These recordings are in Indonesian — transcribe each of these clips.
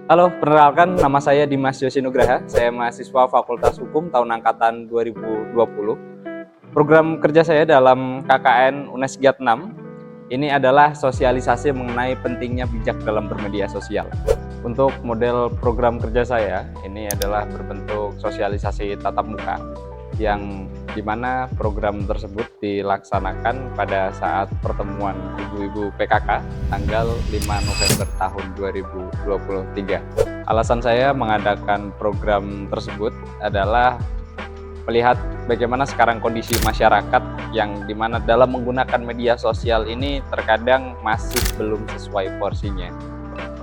Halo, perkenalkan nama saya Dimas Yosi Nugraha. Saya mahasiswa Fakultas Hukum tahun angkatan 2020. Program kerja saya dalam KKN UNES GIAT 6 ini adalah sosialisasi mengenai pentingnya bijak dalam bermedia sosial. Untuk model program kerja saya ini adalah berbentuk sosialisasi tatap muka, yang dimana program tersebut dilaksanakan pada saat pertemuan ibu-ibu PKK tanggal 5 November tahun 2023. Alasan saya mengadakan program tersebut adalah melihat bagaimana sekarang kondisi masyarakat yang dimana dalam menggunakan media sosial ini terkadang masih belum sesuai porsinya.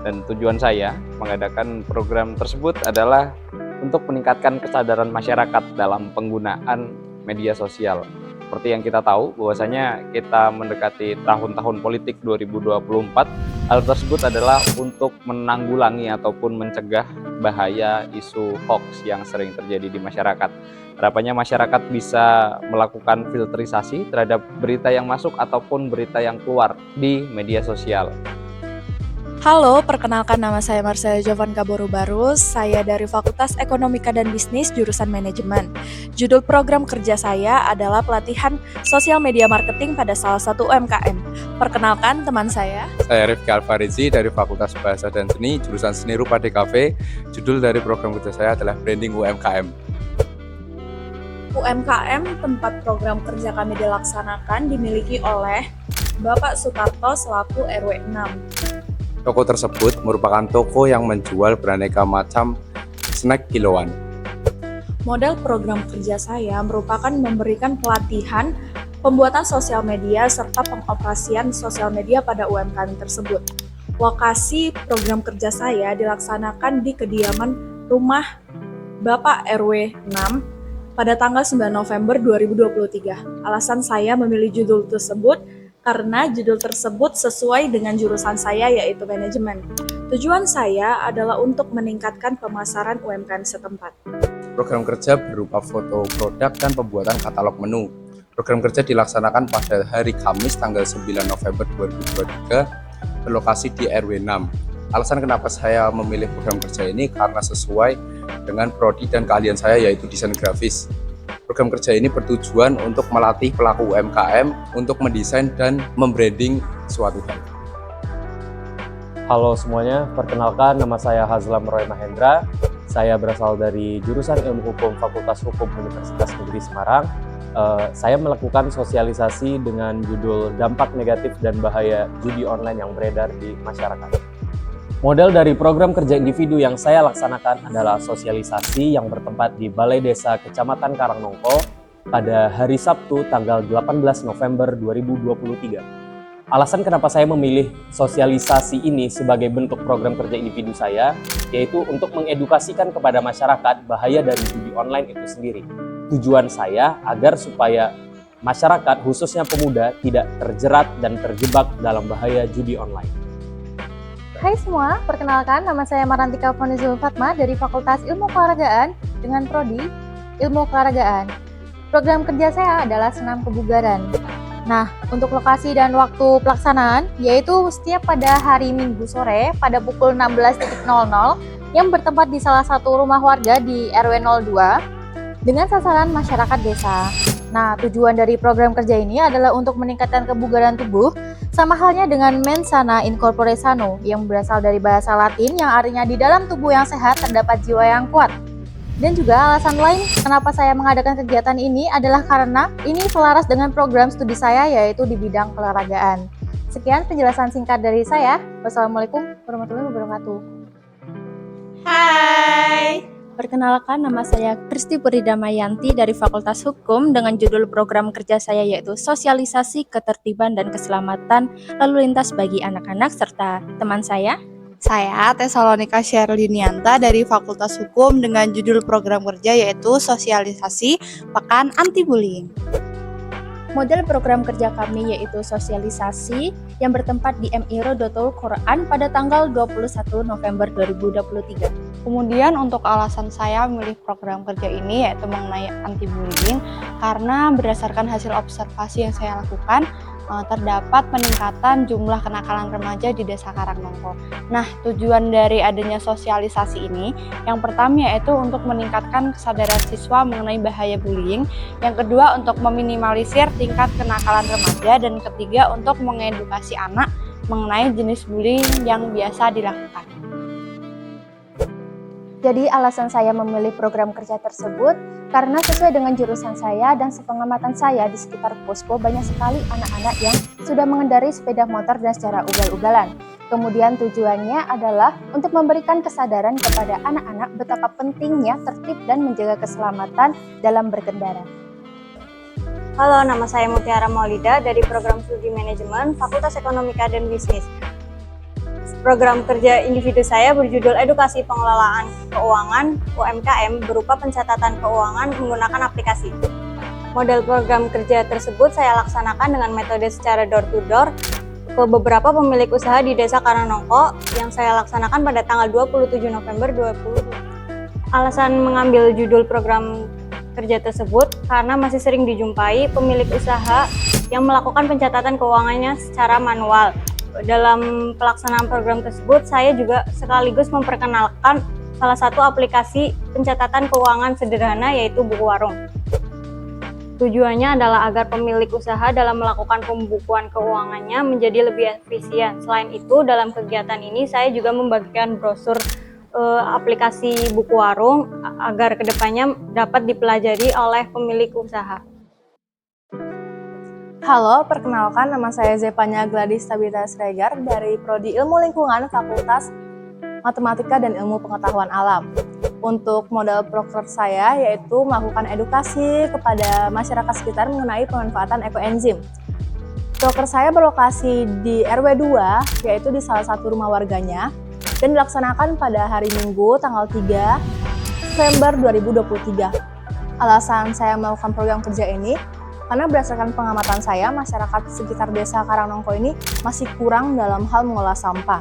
Dan tujuan saya mengadakan program tersebut adalah untuk meningkatkan kesadaran masyarakat dalam penggunaan media sosial. Seperti yang kita tahu bahwasanya kita mendekati tahun-tahun politik 2024, hal tersebut adalah untuk menanggulangi ataupun mencegah bahaya isu hoax yang sering terjadi di masyarakat. Harapannya masyarakat bisa melakukan filterisasi terhadap berita yang masuk ataupun berita yang keluar di media sosial. Halo, perkenalkan nama saya Marcella Jovanka Borubarus. Saya dari Fakultas Ekonomika dan Bisnis jurusan Manajemen. Judul program kerja saya adalah pelatihan sosial media marketing pada salah satu UMKM. Perkenalkan teman saya. Saya Rifki Alfarizi dari Fakultas Bahasa dan Seni, jurusan Seni Rupa DKV. Judul dari program kerja saya adalah Branding UMKM. UMKM, tempat program kerja kami dilaksanakan, dimiliki oleh Bapak Sutarto selaku RW 6. Toko tersebut merupakan toko yang menjual beraneka macam snack kiloan. Model program kerja saya merupakan memberikan pelatihan pembuatan sosial media serta pengoperasian sosial media pada UMKM tersebut. Lokasi program kerja saya dilaksanakan di kediaman rumah Bapak RW 6 pada tanggal 9 November 2023. Alasan saya memilih judul tersebut karena judul tersebut sesuai dengan jurusan saya yaitu manajemen. Tujuan saya adalah untuk meningkatkan pemasaran UMKM setempat. Program kerja berupa foto produk dan pembuatan katalog menu. Program kerja dilaksanakan pada hari Kamis tanggal 9 November 2023 berlokasi di RW 6. Alasan kenapa saya memilih program kerja ini karena sesuai dengan prodi dan keahlian saya yaitu desain grafis. Program kerja ini bertujuan untuk melatih pelaku UMKM untuk mendesain dan membranding suatu hal. Halo semuanya, perkenalkan nama saya Hazlam Roy Mahendra. Saya berasal dari jurusan Ilmu Hukum Fakultas Hukum Universitas Negeri Semarang. Saya melakukan sosialisasi dengan judul Dampak Negatif dan Bahaya Judi Online yang Beredar di Masyarakat. Model dari program kerja individu yang saya laksanakan adalah sosialisasi yang bertempat di Balai Desa Kecamatan Karangnongko pada hari Sabtu tanggal 18 November 2023. Alasan kenapa saya memilih sosialisasi ini sebagai bentuk program kerja individu saya, yaitu untuk mengedukasikan kepada masyarakat bahaya dari judi online itu sendiri. Tujuan saya agar supaya masyarakat, khususnya pemuda, tidak terjerat dan terjebak dalam bahaya judi online. Hai semua, perkenalkan nama saya Marantika Fonizul Fatma dari Fakultas Ilmu Keolahragaan dengan Prodi Ilmu Keolahragaan. Program kerja saya adalah senam kebugaran. Nah, untuk lokasi dan waktu pelaksanaan yaitu setiap pada hari Minggu sore pada pukul 16.00 yang bertempat di salah satu rumah warga di RW 02 dengan sasaran masyarakat desa. Nah, tujuan dari program kerja ini adalah untuk meningkatkan kebugaran tubuh, sama halnya dengan mens sana in corpore sano yang berasal dari bahasa Latin yang artinya di dalam tubuh yang sehat terdapat jiwa yang kuat. Dan juga alasan lain kenapa saya mengadakan kegiatan ini adalah karena ini selaras dengan program studi saya yaitu di bidang keolahragaan. Sekian penjelasan singkat dari saya. Wassalamualaikum warahmatullahi wabarakatuh. Hai, perkenalkan nama saya Kristi Puridamayanti dari Fakultas Hukum dengan judul program kerja saya yaitu Sosialisasi Ketertiban dan Keselamatan Lalu Lintas bagi Anak-anak serta teman saya. Saya Tesalonika Sherlinianta dari Fakultas Hukum dengan judul program kerja yaitu Sosialisasi Pekan Anti Bullying. Model program kerja kami yaitu sosialisasi yang bertempat di MI Rodotul Quran pada tanggal 21 November 2023. Kemudian untuk alasan saya memilih program kerja ini yaitu mengenai anti bullying karena berdasarkan hasil observasi yang saya lakukan, terdapat peningkatan jumlah kenakalan remaja di Desa Karangnongko. Nah, tujuan dari adanya sosialisasi ini, yang pertama yaitu untuk meningkatkan kesadaran siswa mengenai bahaya bullying, yang kedua untuk meminimalisir tingkat kenakalan remaja, dan ketiga untuk mengedukasi anak mengenai jenis bullying yang biasa dilakukan. Jadi alasan saya memilih program kerja tersebut karena sesuai dengan jurusan saya dan sepengamatan saya di sekitar posko banyak sekali anak-anak yang sudah mengendarai sepeda motor dan secara ugal-ugalan. Kemudian tujuannya adalah untuk memberikan kesadaran kepada anak-anak betapa pentingnya tertib dan menjaga keselamatan dalam berkendara. Halo, nama saya Mutiara Maulida dari Program Studi Manajemen Fakultas Ekonomika dan Bisnis. Program kerja individu saya berjudul Edukasi Pengelolaan Keuangan UMKM berupa pencatatan keuangan menggunakan aplikasi. Model program kerja tersebut saya laksanakan dengan metode secara door-to-door ke beberapa pemilik usaha di Desa Karangnongko yang saya laksanakan pada tanggal 27 November 2020. Alasan mengambil judul program kerja tersebut karena masih sering dijumpai pemilik usaha yang melakukan pencatatan keuangannya secara manual. Dalam pelaksanaan program tersebut, saya juga sekaligus memperkenalkan salah satu aplikasi pencatatan keuangan sederhana yaitu Buku Warung. Tujuannya adalah agar pemilik usaha dalam melakukan pembukuan keuangannya menjadi lebih efisien. Selain itu, dalam kegiatan ini saya juga membagikan brosur aplikasi Buku Warung agar kedepannya dapat dipelajari oleh pemilik usaha. Halo, perkenalkan nama saya Zepanya Gladys Tabita Sregar dari Prodi Ilmu Lingkungan Fakultas Matematika dan Ilmu Pengetahuan Alam. Untuk modal proker saya yaitu melakukan edukasi kepada masyarakat sekitar mengenai pemanfaatan ekoenzim. Proker saya berlokasi di RW 2, yaitu di salah satu rumah warganya, dan dilaksanakan pada hari Minggu tanggal 3 November 2023. Alasan saya melakukan program kerja ini karena berdasarkan pengamatan saya, masyarakat sekitar Desa Karangnongko ini masih kurang dalam hal mengolah sampah.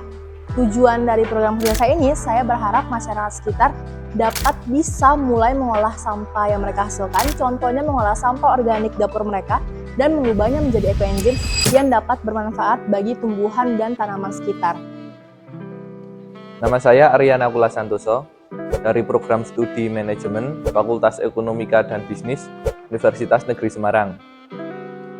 Tujuan dari program kerja saya ini, saya berharap masyarakat sekitar dapat bisa mulai mengolah sampah yang mereka hasilkan, contohnya mengolah sampah organik dapur mereka dan mengubahnya menjadi ekoenzim yang dapat bermanfaat bagi tumbuhan dan tanaman sekitar. Nama saya Aryana Pula Santoso dari Program Studi Manajemen Fakultas Ekonomika dan Bisnis Universitas Negeri Semarang.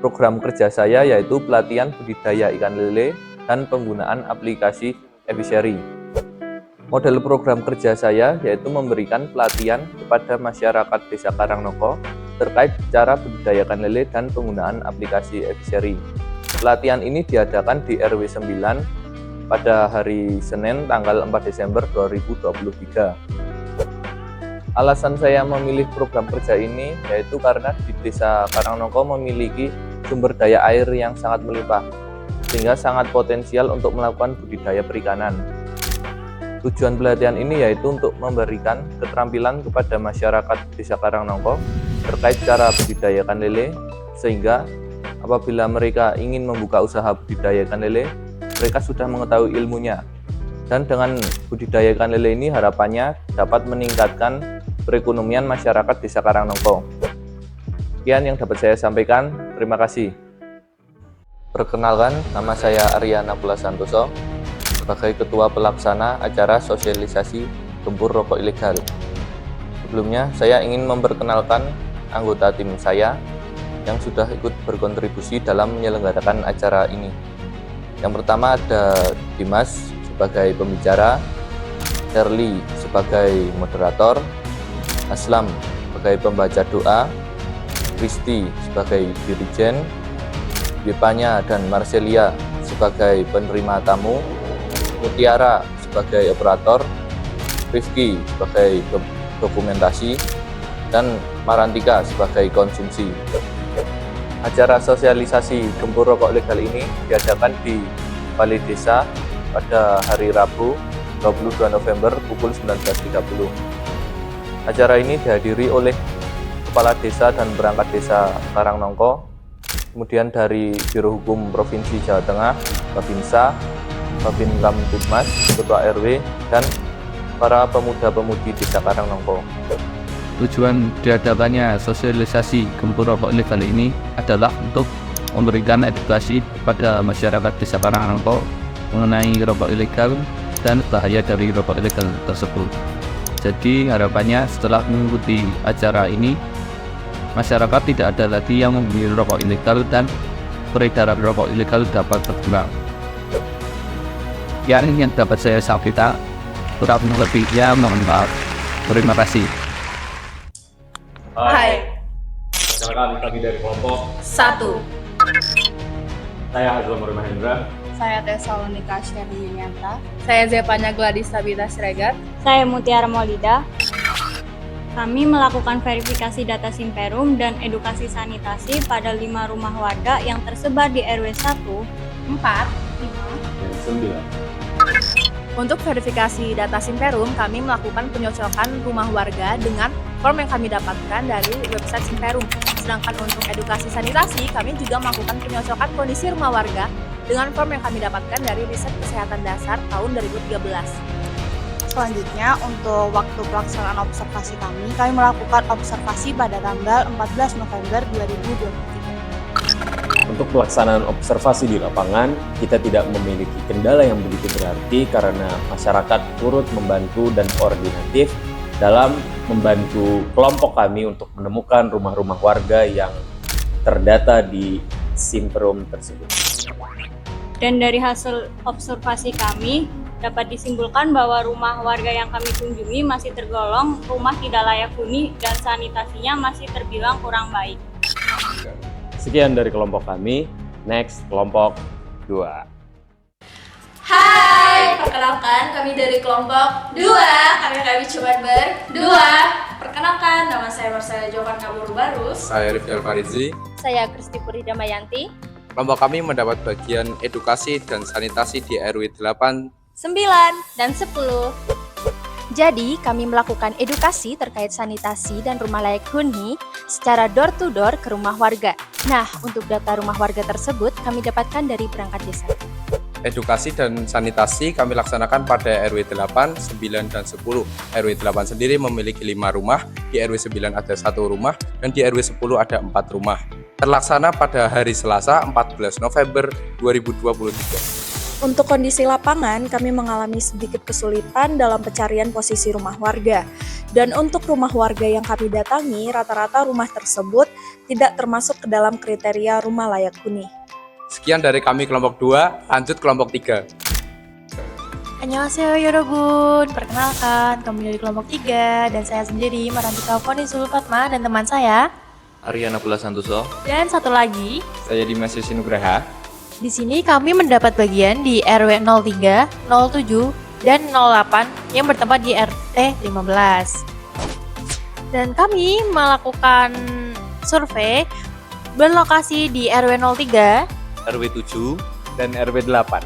Program kerja saya yaitu pelatihan budidaya ikan lele dan penggunaan aplikasi eFishery. Model program kerja saya yaitu memberikan pelatihan kepada masyarakat Desa Karangnongko terkait cara budidaya ikan lele dan penggunaan aplikasi eFishery. Pelatihan ini diadakan di RW 9 pada hari Senin tanggal 4 Desember 2023. Alasan saya memilih program kerja ini yaitu karena di Desa Karangnongko memiliki sumber daya air yang sangat melimpah, sehingga sangat potensial untuk melakukan budidaya perikanan. Tujuan pelatihan ini yaitu untuk memberikan keterampilan kepada masyarakat Desa Karangnongko terkait cara budidaya ikan lele, sehingga apabila mereka ingin membuka usaha budidaya ikan lele, mereka sudah mengetahui ilmunya. Dan dengan budidaya ikan lele ini harapannya dapat meningkatkan perekonomian masyarakat Desa Karangnongko. Sekian yang dapat saya sampaikan. Terima kasih. Perkenalkan, nama saya Aryana Pula Santoso sebagai Ketua Pelaksana Acara Sosialisasi Gempur Rokok Ilegal. Sebelumnya, saya ingin memperkenalkan anggota tim saya yang sudah ikut berkontribusi dalam menyelenggarakan acara ini. Yang pertama ada Dimas sebagai pembicara, Shirley sebagai moderator, Aslam sebagai pembaca doa, Kristi sebagai dirijen, Bipanya dan Marcelia sebagai penerima tamu, Mutiara sebagai operator, Rifki sebagai dokumentasi, dan Marantika sebagai konsumsi. Acara sosialisasi Gempur Rokok Ilegal ini diadakan di Balai Desa pada hari Rabu 22 November pukul 19.30. Acara ini dihadiri oleh Kepala Desa dan Perangkat Desa Karangnongko, kemudian dari Biro Hukum Provinsi Jawa Tengah, Babinsa, Babin Kamtibmas, Ketua RW, dan para pemuda-pemudi Desa Karangnongko. Tujuan diadakannya sosialisasi Gempur Rokok Ilegal ini adalah untuk memberikan edukasi pada masyarakat desa Karangnongko mengenai rokok ilegal dan bahaya dari rokok ilegal tersebut. Jadi harapannya setelah mengikuti acara ini, masyarakat tidak ada lagi yang membeli rokok ilegal dan peredaran rokok ilegal dapat berkurang. Yang dapat saya sampaikan, kurang lebihnya mohon maaf. Terima kasih. Hai. Perkenalkan kami dari kelompok 1. saya Hazlam Roy Mahendra. Saya Tesalonika Sherly Yulianta. Saya Zepanya Gladys Tabita Siregar. Saya Mutiara Maulida. Kami melakukan verifikasi data Simperum dan edukasi sanitasi pada 5 rumah warga yang tersebar di RW 1, 4, 5, Dan 9. Untuk verifikasi data Simperum, kami melakukan penyocokan rumah warga dengan form yang kami dapatkan dari website Simperum. Sedangkan untuk edukasi sanitasi, kami juga melakukan penyocokan kondisi rumah warga dengan form yang kami dapatkan dari riset kesehatan dasar tahun 2013. Selanjutnya, untuk waktu pelaksanaan observasi kami melakukan observasi pada tanggal 14 November 2023. Untuk pelaksanaan observasi di lapangan, kita tidak memiliki kendala yang begitu berarti karena masyarakat turut membantu dan koordinatif dalam membantu kelompok kami untuk menemukan rumah-rumah warga yang terdata di Simperum tersebut. dan dari hasil observasi kami dapat disimpulkan bahwa rumah warga yang kami kunjungi masih tergolong rumah tidak layak huni dan sanitasinya masih terbilang kurang baik. Sekian dari kelompok kami. Next, kelompok 2. Hai, perkenalkan kami dari kelompok 2. Kami cuma berdua. Perkenalkan, nama saya Marcella Jovan Kabur Barus. Saya Rifdal Farizi. Saya Kristi Purida Mayanti. Kelompok kami mendapat bagian edukasi dan sanitasi di RW 8, 9 dan 10. Jadi, kami melakukan edukasi terkait sanitasi dan rumah layak huni secara door to door ke rumah warga. Nah, untuk data rumah warga tersebut kami dapatkan dari perangkat desa. Edukasi dan sanitasi kami laksanakan pada RW 8, 9, dan 10. RW 8 sendiri memiliki 5 rumah, di RW 9 ada 1 rumah, dan di RW 10 ada 4 rumah. Terlaksana pada hari Selasa 14 November 2023. Untuk kondisi lapangan, kami mengalami sedikit kesulitan dalam pencarian posisi rumah warga. Dan untuk rumah warga yang kami datangi, rata-rata rumah tersebut tidak termasuk ke dalam kriteria rumah layak huni. Sekian dari kami kelompok 2, lanjut kelompok 3. Annyeonghaseyo Yorobun, perkenalkan kami dari kelompok 3 dan saya sendiri Marantika Fonisul Fatma dan teman saya. Ariana Pula Santoso. Dan satu lagi, Saya Dimas Yosi Nugraha. di sini kami mendapat bagian di RW 03, 07, dan 08 yang bertempat di RT 15. Dan kami melakukan survei berlokasi di RW 03. RW 7. Dan RW 8.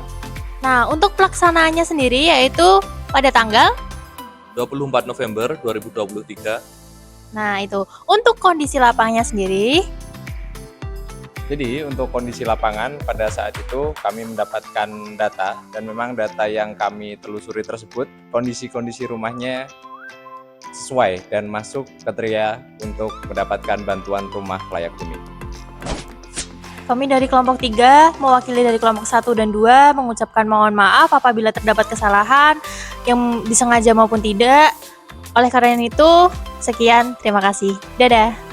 Nah, untuk pelaksanaannya sendiri yaitu pada tanggal 24 November 2023. Nah, itu. Untuk kondisi lapangannya sendiri, Jadi untuk kondisi lapangan pada saat itu kami mendapatkan data dan memang data yang kami telusuri tersebut kondisi-kondisi rumahnya sesuai dan masuk kriteria untuk mendapatkan bantuan rumah layak huni. kami dari kelompok 3 mewakili dari kelompok 1 dan 2 mengucapkan mohon maaf apabila terdapat kesalahan yang disengaja maupun tidak. Oleh karena itu, sekian, terima kasih. Dadah.